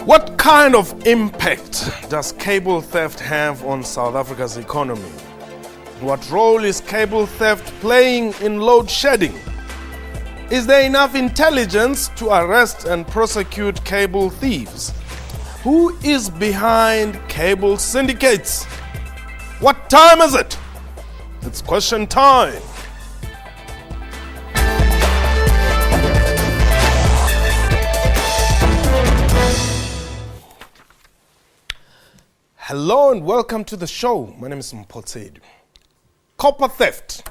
What kind of impact does cable theft have on South Africa's economy? What role is cable theft playing in load shedding? Is there enough intelligence to arrest and prosecute cable thieves? Who is behind cable syndicates? What time is it? It's question time. Hello and welcome to the show. My name is Mpotsedu. Copper theft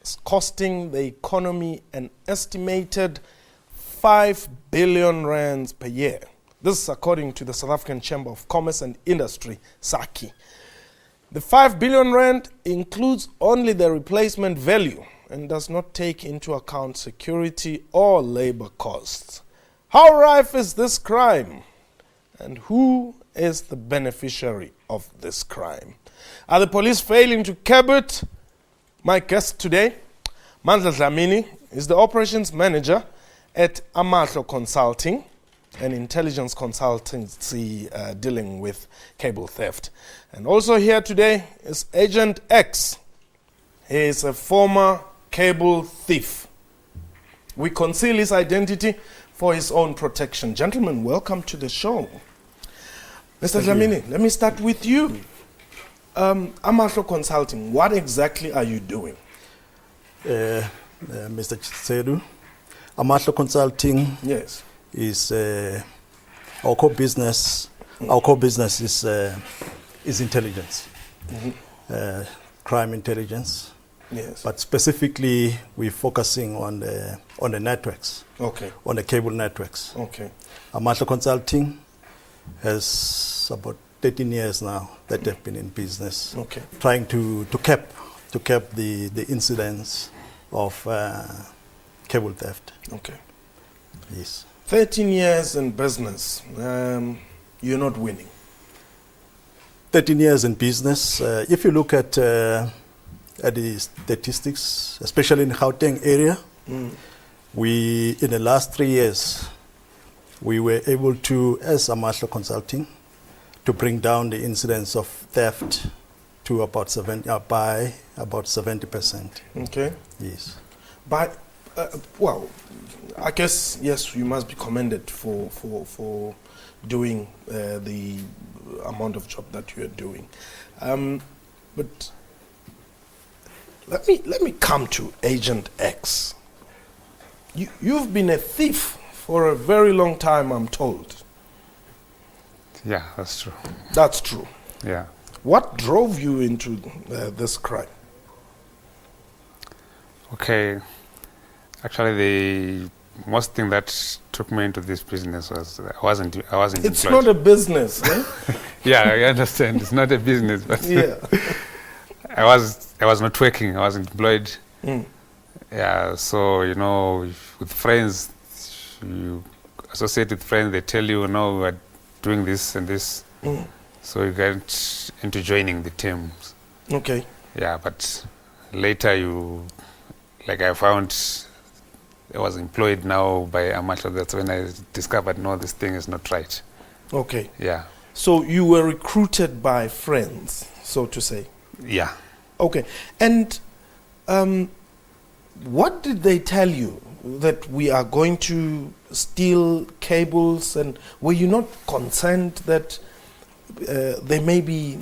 is costing the economy an estimated 5 billion rands per year. This is according to the South African Chamber of Commerce and Industry, SABC. The 5 billion rand includes only the replacement value and does not take into account security or labor costs. How rife is this crime? And who is the beneficiary of this crime? Are the police failing to curb it? My guest today, Mandla Dlamini, is the operations manager at Amahlo Consulting, an intelligence consultancy dealing with cable theft. And also here today is Agent X. He is a former cable thief. We conceal his identity for his own protection. Gentlemen, welcome to the show. Mr. Dlamini, let me start with you. Amahlo Consulting, what exactly are you doing? Mr. Tsedu, Amahlo Consulting is our core business. Our core business is intelligence, crime intelligence. Yes. But specifically, we're focusing on the networks. Okay. On the cable networks. Okay. Amahlo Consulting has about 13 years now that they've been in business. Okay. Trying to cap the incidents of cable theft. Okay. Yes. 13 years in business. You're not winning. 13 years in business. If you look at the statistics, especially in the Gauteng area, we, in the last 3 years, we were able to, as Amahlo Consulting, to bring down the incidence of theft to about 70%. Okay. Yes. But, well, I guess, yes, you must be commended for doing the amount of job that you are doing. But let me come to Agent X. You've been a thief for a very long time, I'm told. Yeah, that's true. That's true. Yeah. What drove you into this crime? Okay. Actually, the most thing that took me into this business was I wasn't It's employed. not a business, eh? Yeah, I understand. It's not a business, but Yeah. I was not working. I wasn't employed. Mm. Yeah. So with friends, you associate with friends. They tell you, no, we're doing this and this. Mm. So you get into joining the teams. Okay. Yeah, but later I found I was employed now by Amahlo. That's when I discovered, no, this thing is not right. Okay. Yeah. So you were recruited by friends, so to say. Yeah. Okay. And what did they tell you? That we are going to steal cables, and were you not concerned that they may be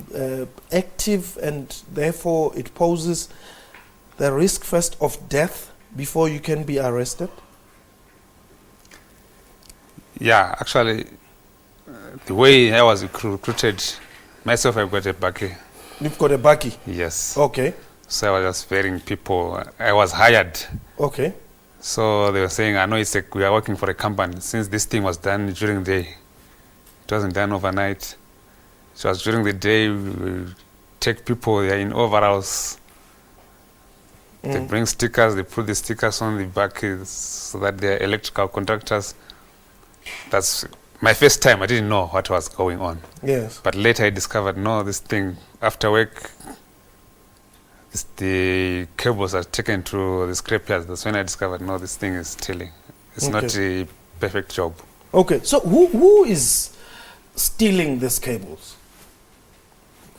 active and therefore it poses the risk first of death before you can be arrested? Yeah, actually, the way I was recruited, myself, I've got a bakkie. You've got a bakkie? Yes. Okay. So I was just ferrying people. I was hired. Okay. So they were saying, I know we are working for a company. Since this thing was done during the day, it wasn't done overnight. It was during the day. We take people, they are in overalls. They bring stickers, they put the stickers on the back so that they're electrical contractors. That's my first time. I didn't know what was going on. Yes. But later I discovered, no, this thing, after work, the cables are taken to the scrapyards. That's when I discovered, no, this thing is stealing. It's not a perfect job. Okay, so who is stealing these cables?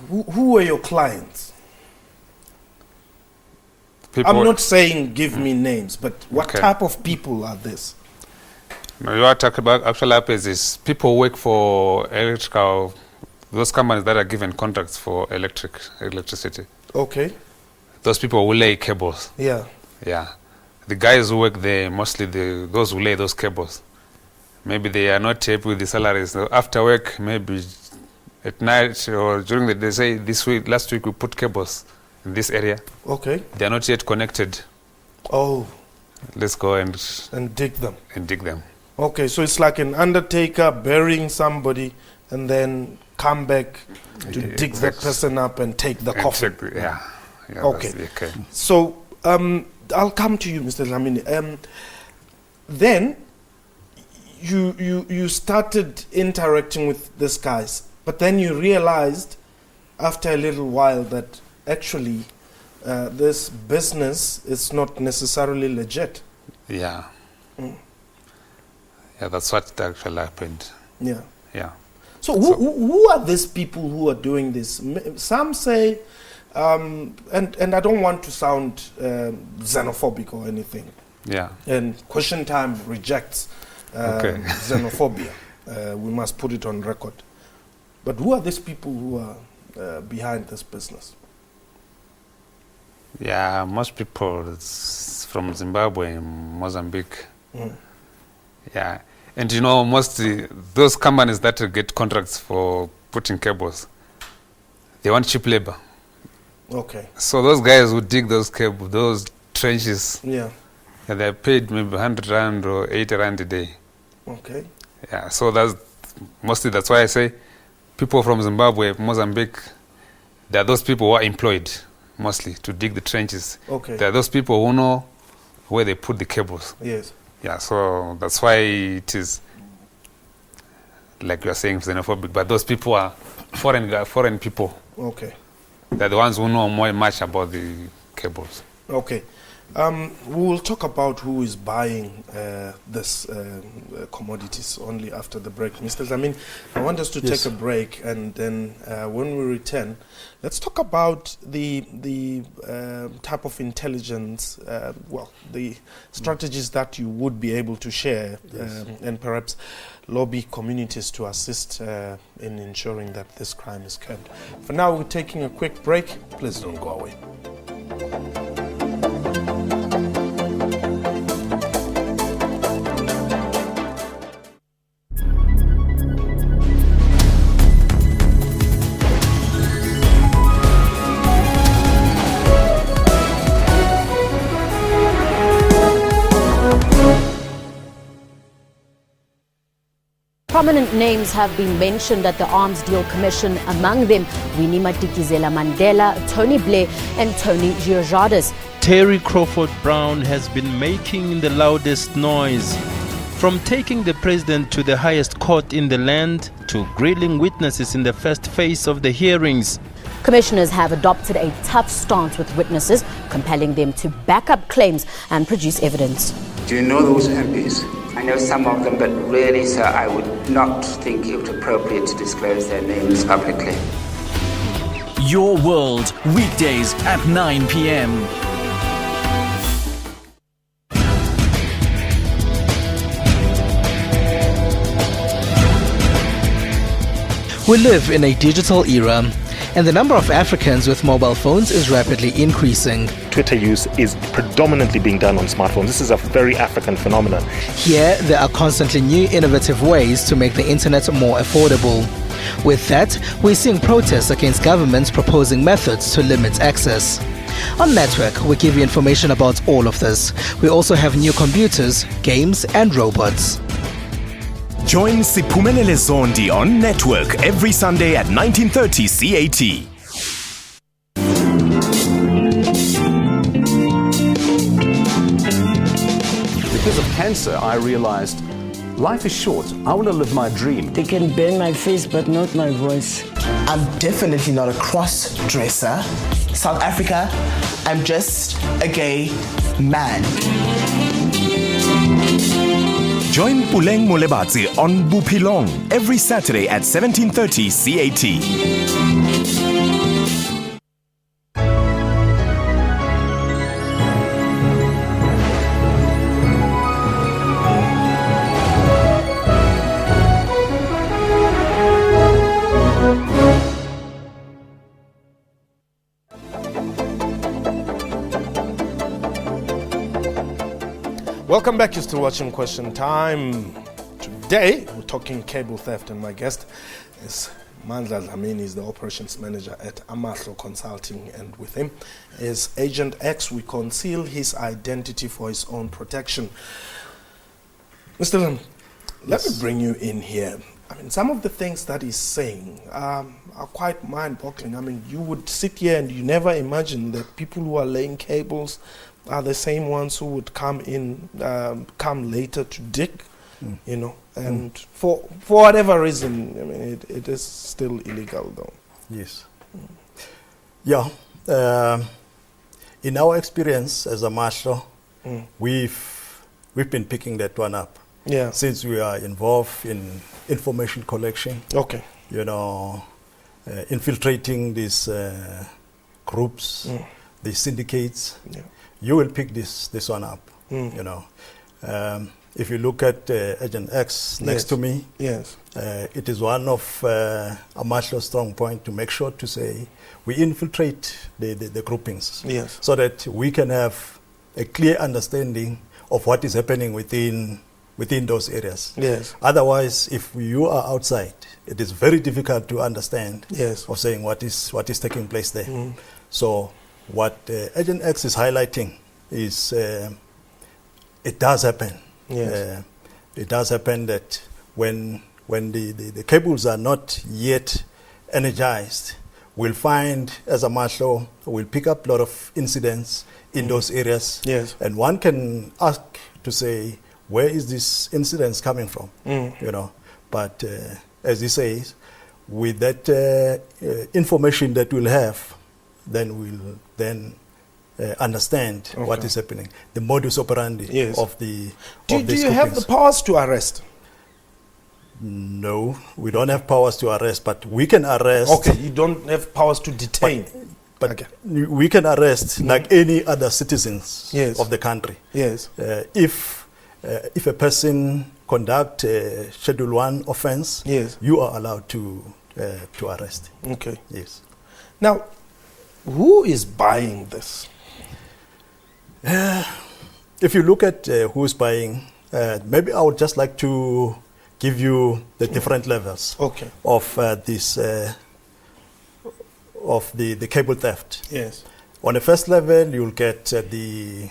Who were your clients? I'm not saying give me names, but what type of people are this? No, you are talking about actual happens is people work for electrical, those companies that are given contracts for electricity. Okay. Those people who lay cables. Yeah. Yeah. The guys who work there, mostly those who lay those cables. Maybe they are not happy with the salaries. So after work, maybe at night or during the day, say last week we put cables in this area. Okay. They are not yet connected. Oh. Let's go and dig them. Okay, so it's like an undertaker burying somebody and then come back to dig that person up and take the coffin. Yeah. Okay. So I'll come to you, Mr. Dlamini. Then you started interacting with these guys, but then you realized after a little while that actually this business is not necessarily legit. Yeah. Yeah, that's what actually happened. Yeah. Yeah. So who are these people who are doing this? Some say, and I don't want to sound xenophobic or anything. Yeah. And Question Time rejects xenophobia. We must put it on record. But who are these people who are behind this business? Yeah, most people it's from Zimbabwe, Mozambique. Yeah, and you know, mostly those companies that get contracts for putting cables, they want cheap labor. Okay. So those guys who dig those cables, those trenches, they're paid maybe 100 rand or 80 rand a day. Okay. Yeah, so that's why I say people from Zimbabwe, Mozambique, there are those people who are employed mostly to dig the trenches. Okay. There are those people who know where they put the cables. Yes. Yeah, so that's why it is, like you are saying, xenophobic. But those people are foreign people. Okay. They're the ones who know much about the cables. Okay. We will talk about who is buying this commodities only after the break. Mr. Zamin, I want us to take a break, and then when we return, let's talk about the type of intelligence, the strategies that you would be able to share, and perhaps lobby communities to assist in ensuring that this crime is curbed. For now, we're taking a quick break. Please don't go away. Prominent names have been mentioned at the Arms Deal Commission, among them Winnie Madikizela Mandela, Tony Blair and Tony Georgiades. Terry Crawford Brown has been making the loudest noise, from taking the president to the highest court in the land to grilling witnesses in the first phase of the hearings. Commissioners have adopted a tough stance with witnesses, compelling them to back up claims and produce evidence. Do you know those MPs? I know some of them, but really, sir, I would not think it was appropriate to disclose their names publicly. Your World, weekdays at 9 p.m. We live in a digital era, and the number of Africans with mobile phones is rapidly increasing. Twitter use is predominantly being done on smartphones. This is a very African phenomenon. Here, there are constantly new innovative ways to make the internet more affordable. With that, we're seeing protests against governments proposing methods to limit access. On Network, we give you information about all of this. We also have new computers, games and robots. Join Siphumelele Zondi on Network every Sunday at 19:30 CAT. Because of cancer, I realized life is short. I want to live my dream. They can burn my face, but not my voice. I'm definitely not a cross-dresser. South Africa, I'm just a gay man. Join Puleng Molebatsi on Bupilong every Saturday at 17:30 CAT. Welcome back. You're still watching Question Time. Today, we're talking cable theft, and my guest is Mandla Dlamini. He's the operations manager at Amahlo Consulting, and with him is Agent X. We conceal his identity for his own protection. Mr. Lam, let me bring you in here. I mean, some of the things that he's saying are quite mind-boggling. I mean, you would sit here and you never imagine that people who are laying cables are the same ones who would come later to dig, you know, and for whatever reason, I mean, it is still illegal though. Yes. Yeah. In our experience as a marshal, we've been picking that one up. Yeah. Since we are involved in information collection. Okay. You know, infiltrating these groups, these syndicates. Yeah. You will pick this one up, you know. If you look at Agent X next to me, it is one of a martial strong point to make sure to say we infiltrate the groupings, so that we can have a clear understanding of what is happening within those areas. Yes. Otherwise, if you are outside, it is very difficult to understand or saying what is taking place there. So what Agent X is highlighting is it does happen. Yes. It does happen that when the cables are not yet energized, we'll find, as a marshal, we'll pick up a lot of incidents in those areas. Yes. And one can ask to say, where is this incidents coming from? You know, but as he says, with that information that we'll have, then we'll understand what is happening, the modus operandi of the. Do you have the powers to arrest? No, we don't have powers to arrest, but we can arrest. Okay, you don't have powers to detain. But we can arrest like any other citizens of the country. Yes. If a person conduct a Schedule 1 offense, you are allowed to arrest. Okay. Yes. Now, who is buying this? If you look at who's buying, maybe I would just like to give you the different levels of this of the cable theft. Yes. On the first level, you'll get the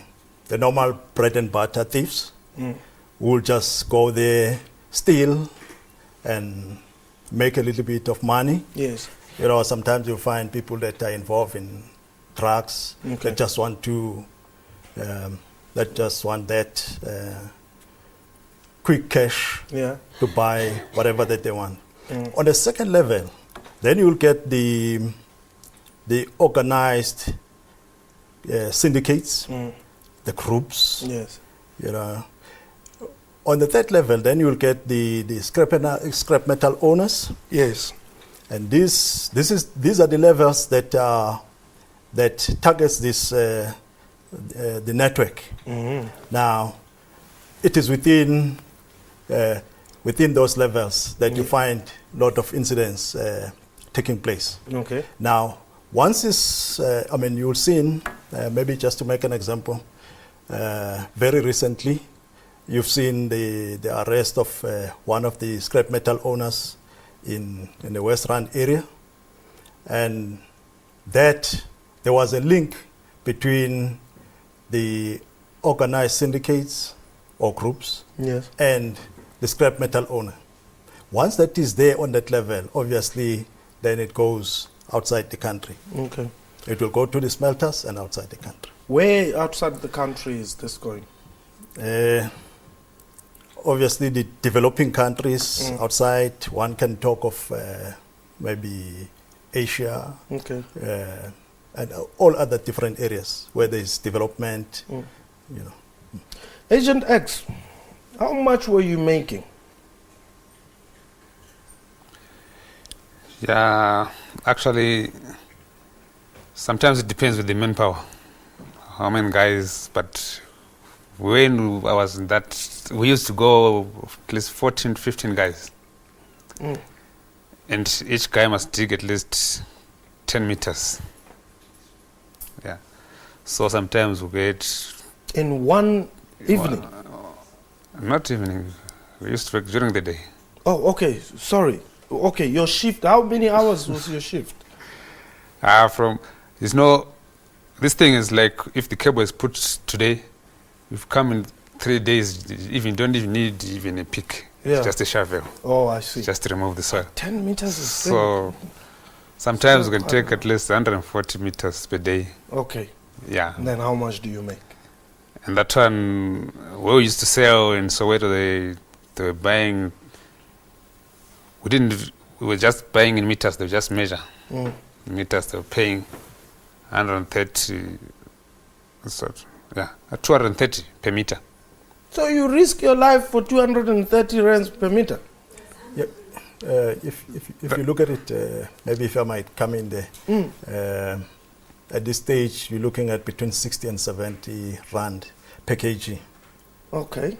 normal bread and butter thieves who will just go there, steal, and make a little bit of money. Yes. You know, sometimes you'll find people that are involved in drugs that just want to that quick cash to buy whatever that they want. On the second level, then you'll get the organized syndicates, the groups. Yes. You know. On the third level, then you'll get the scrap metal owners. Yes. And these are the levels that targets this the network. Now, it is within those levels that you find a lot of incidents taking place. Okay. Now, once this, you'll see, maybe just to make an example, very recently, you've seen the arrest of one of the scrap metal owners in the West Rand area, and that there was a link between the organized syndicates or groups and the scrap metal owner. Once that is there on that level, obviously, then it goes outside the country. Okay. It will go to the smelters and outside the country. Where outside the country is this going? Obviously, the developing countries outside, one can talk of maybe Asia, and all other different areas where there is development. You know. Agent X, How much were you making? Yeah, actually, sometimes it depends with the manpower, how many guys, but when I was in that, we used to go at least 14, 15 guys. Mm. And each guy must dig at least 10 meters. Yeah. So sometimes we get... In one evening? Not evening. We used to work during the day. Oh, okay. Sorry. Okay, your shift, how many hours was your shift? This thing is like if the cable is put today, you've come in 3 days, you don't even need even a pick. Yeah. It's just a shovel. Oh, I see. Just to remove the soil. 10 meters is so sometimes we can take at least 140 meters per day. Okay. Yeah. And then how much do you make? And that one, we used to sell in Soweto, they were buying, we were just buying in meters, they would just measure. Mm. Meters, they were paying 130, 230 per meter. So you risk your life for 230 rands per meter? Yep. If you look at it, maybe if I might come in there, at this stage you're looking at between 60 and 70 rand per kg. Okay.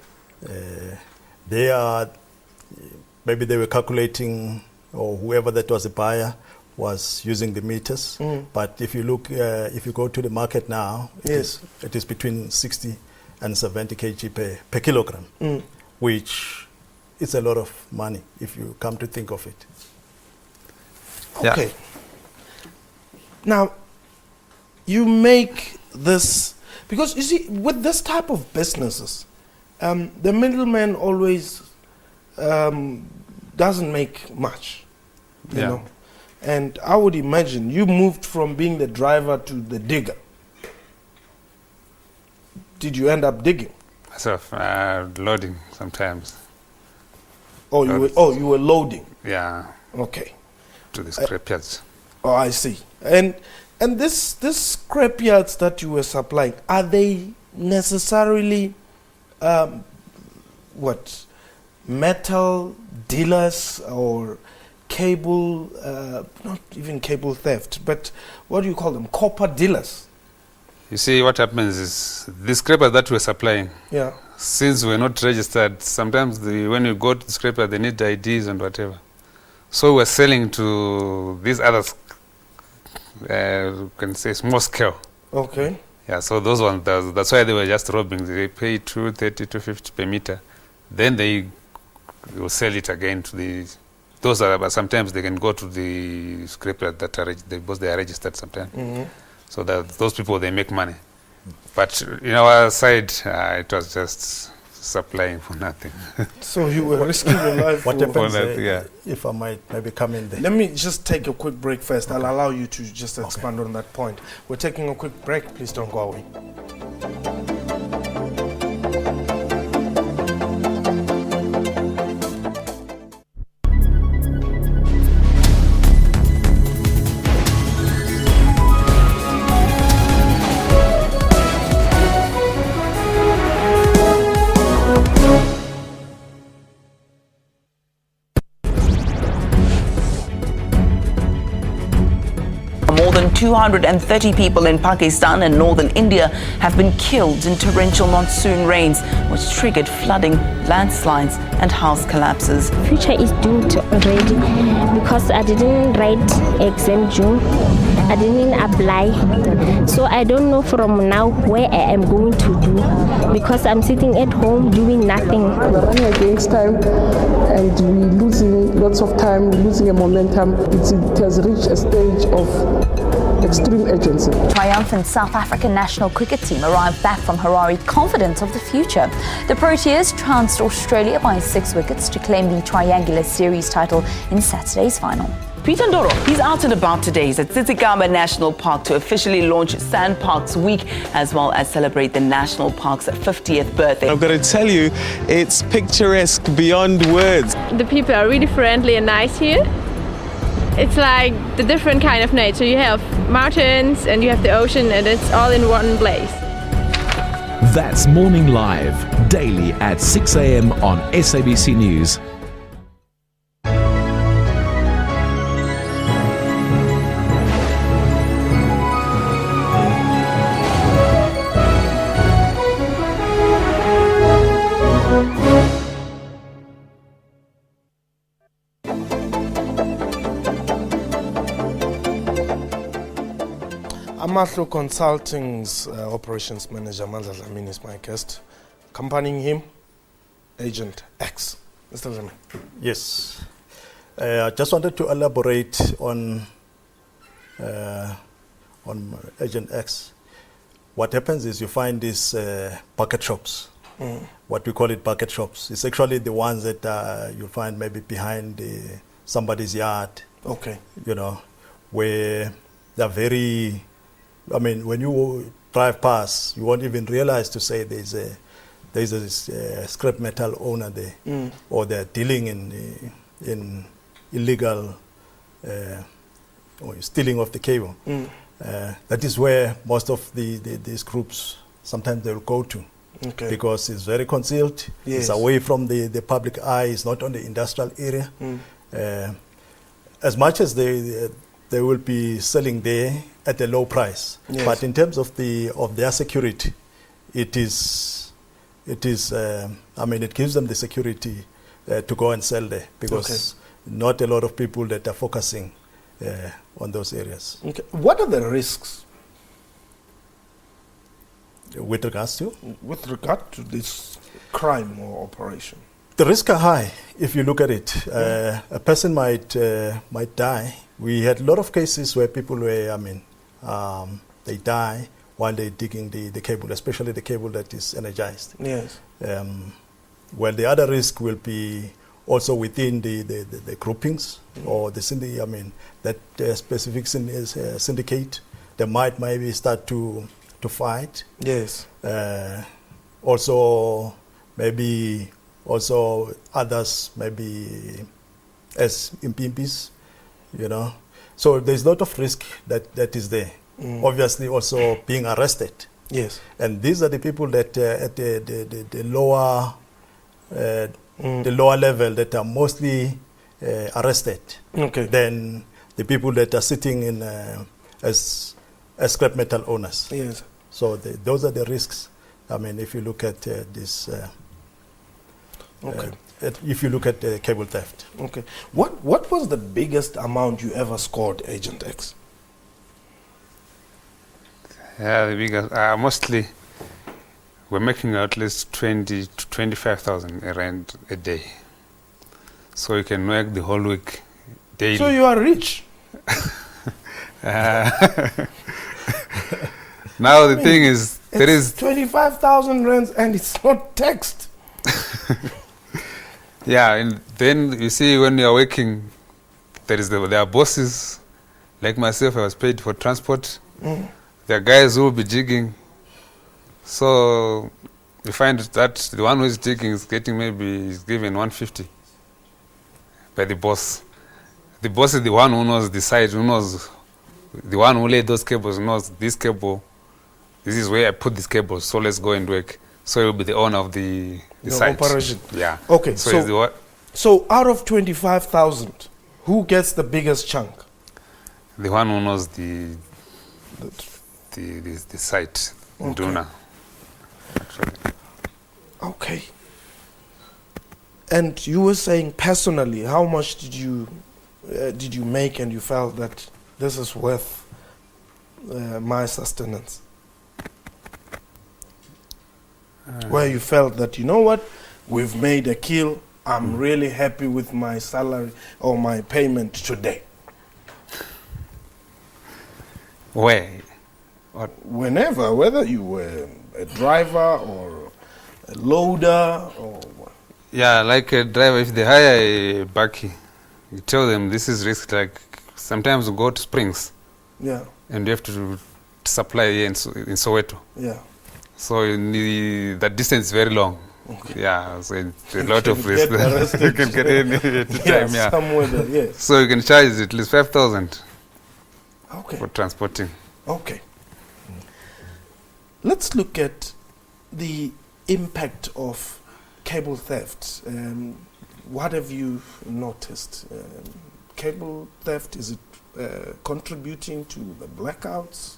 Maybe they were calculating, or whoever that was a buyer was using the meters. But if you look, if you go to the market now, it is between 60 and 70 kg per kilogram, which is a lot of money if you come to think of it. Okay. Now, you make this, because you see, with this type of businesses, the middleman always doesn't make much, you know. And I would imagine you moved from being the driver to the digger. Did you end up digging? Myself, loading sometimes. Oh, you were loading. Yeah. Okay. To the scrapyards. Oh, I see. And this scrapyards that you were supplying, are they necessarily metal dealers or cable? Not even cable theft, but what do you call them? Copper dealers. You see, what happens is the scrapers that we're supplying, since we're not registered, sometimes when you go to the scraper, they need IDs and whatever. So we're selling to these others, you can say small scale. Okay. Yeah, so those ones, that's why they were just robbing. They pay 230, 250 per meter. Then they will sell it again to those but sometimes they can go to the scraper that are because they are registered sometimes. So that those people, they make money. But in our side, it was just supplying for nothing. So you were risking your life what happens, yeah. If I might maybe come in there. Let me just take a quick break first. I'll allow you to just expand on that point. We're taking a quick break. Please don't go away. More than 230 people in Pakistan and northern India have been killed in torrential monsoon rains, which triggered flooding, landslides, and house collapses. Future is doomed already because I didn't write exam June. I didn't apply. So I don't know from now where I am going to do because I'm sitting at home doing nothing. We're running against time and we're losing lots of time, losing a momentum. It has reached a stage of extreme urgency. Triumphant South African national cricket team arrived back from Harare confident of the future. The Proteas trounced Australia by 6 wickets to claim the triangular series title in Saturday's final. Peter Ndoro, he's out and about today. He's at Tsitsikamma National Park to officially launch Sand Parks Week, as well as celebrate the national park's 50th birthday. I've got to tell you, it's picturesque beyond words. The people are really friendly and nice here. It's like the different kind of nature. You have mountains and you have the ocean, and it's all in one place. That's Morning Live, daily at 6 a.m. on SABC News. Amahlo Consulting's operations manager, Mandla Dlamini, is my guest. Accompanying him, Agent X. Mr. Dlamini. Yes. I just wanted to elaborate on Agent X. What happens is you find these bucket shops. What we call it bucket shops. It's actually the ones that you find maybe behind somebody's yard. Okay. You know, where they're very... I mean, when you drive past, you won't even realize to say there's a scrap metal owner there, or they're dealing in illegal or stealing of the cable. That is where most of these groups sometimes they'll go to, because it's very concealed. Yes. It's away from the public eye. It's not on the industrial area. As much as they will be selling there at a low price, but in terms of their security, it is I mean, it gives them the security to go and sell there, because not a lot of people that are focusing on those areas. Okay. What are the risks with regards to? With regard to this crime or operation? The risks are high if you look at it. A person might die. We had a lot of cases where people were, they die while they're digging the cable, especially the cable that is energized. Yes. Well, the other risk will be also within the groupings or the that specific syndicate. They might maybe start to fight. Yes. Also, maybe also others maybe as impimpis, you know. So there's a lot of risk that is there. Obviously, also being arrested. Yes. And these are the people that at the lower the lower level that are mostly arrested. Than the people that are sitting in as scrap metal owners. Yes. So those are the risks. I mean, if you look at this. If you look at cable theft. Okay. What was the biggest amount you ever scored, Agent X? Yeah, the biggest. Mostly, we're making at least 20 to 25,000 rand a day. So you can work the whole week daily. So you are rich. Now the thing is, there is 25,000 rands and it's not taxed. Yeah, and then you see when you are working, there are bosses. Like myself, I was paid for transport. There are guys who will be jigging. So you find that the one who is jigging is getting is given 150 by the boss. The boss is the one who knows the site, who knows, the one who laid those cables knows this cable. This is where I put this cable, so let's go and work. So he'll be the owner of the site. Operation. Yeah. Okay, so out of 25,000, who gets the biggest chunk? The one who knows the site, Duna. Okay. And you were saying personally, how much did you make, and you felt that this is worth my sustenance? Where you felt that, you know what, we've made a kill, I'm really happy with my salary or my payment today. Where? Whenever, whether you were a driver or a loader or what. Yeah, like a driver, if they hire a bakkie, you tell them this is risk. Like sometimes you go to Springs. Yeah. And you have to supply here in Soweto. Yeah. So the distance is very long. Okay. Yeah, so it's a lot of risk. You can get in at a time, yeah. Somewhere there, yes. So you can charge at least 5,000 for transporting. Okay. Let's look at the impact of cable theft? What have you noticed? Cable theft, is it contributing to the blackouts?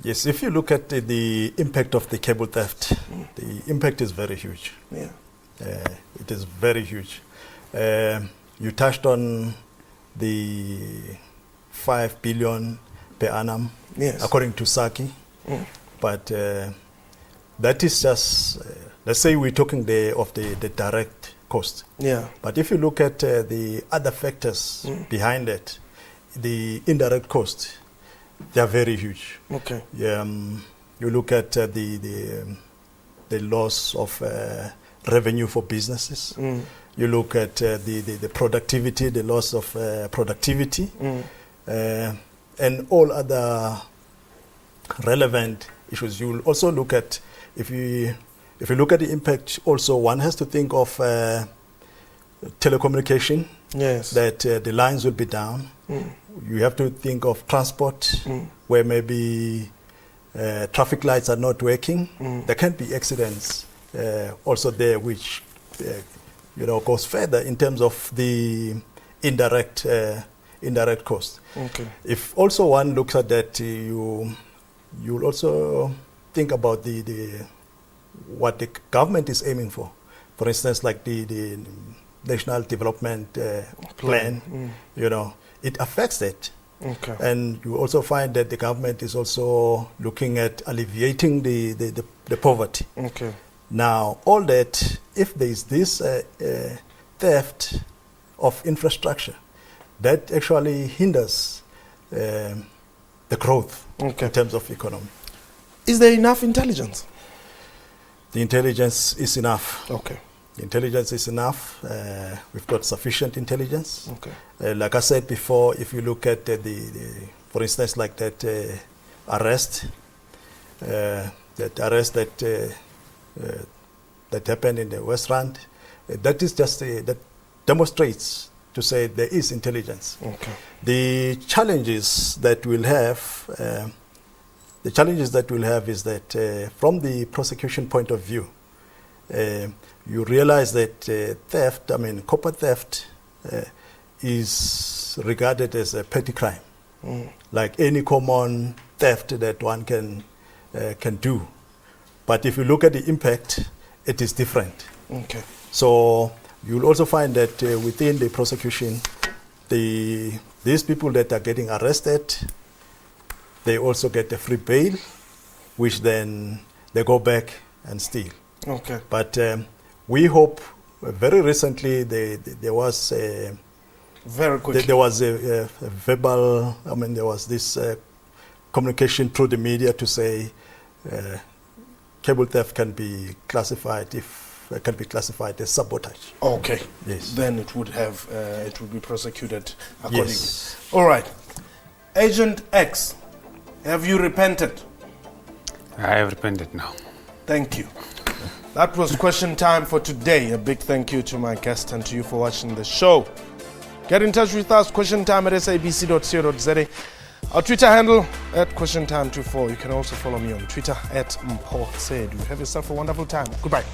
Yes, if you look at the impact of the cable theft, the impact is very huge. Yeah. It is very huge. You touched on the 5 billion per annum, yes, according to Saki. But that is just, let's say we're talking of the direct cost. Yeah. But if you look at the other factors behind it, the indirect cost, they are very huge. Okay. You look at the loss of revenue for businesses. You look at the productivity, the loss of productivity, and all other relevant issues. You will also look at, if you look at the impact, also one has to think of telecommunication. Yes. That the lines will be down. You have to think of transport, where maybe traffic lights are not working. There can be accidents also there, which goes further in terms of the indirect cost. Okay. If also one looks at that, you will also think about what the government is aiming for. For instance, like the National Development Plan, it affects it. Okay. And you also find that the government is also looking at alleviating the poverty. Okay. Now, all that, if there is this theft of infrastructure, that actually hinders the growth in terms of economy. Is there enough intelligence? The intelligence is enough. Okay. The intelligence is enough. We've got sufficient intelligence. Okay. Like I said before, if you look at for instance, like that arrest that happened in the West Rand, that is just that demonstrates to say there is intelligence. Okay. The challenges that we'll have, is that from the prosecution point of view, you realize that copper theft is regarded as a petty crime, like any common theft that one can do. But if you look at the impact, it is different. Okay. So you'll also find that within the prosecution, these people that are getting arrested, they also get a free bail, which then they go back and steal. Okay. But we hope, very recently there was a very quickly. There was a verbal, there was this communication through the media to say cable theft can be classified as sabotage. Okay. Yes. Then it would be prosecuted accordingly. Yes. All right. Agent X, have you repented? I have repented now. Thank you. That was question time for today. A big thank you to my guest and to you for watching the show. Get in touch with us, questiontime at sabc.co.za. Our Twitter handle at questiontime24. You can also follow me on Twitter at Mpho Said. Have yourself a wonderful time. Goodbye.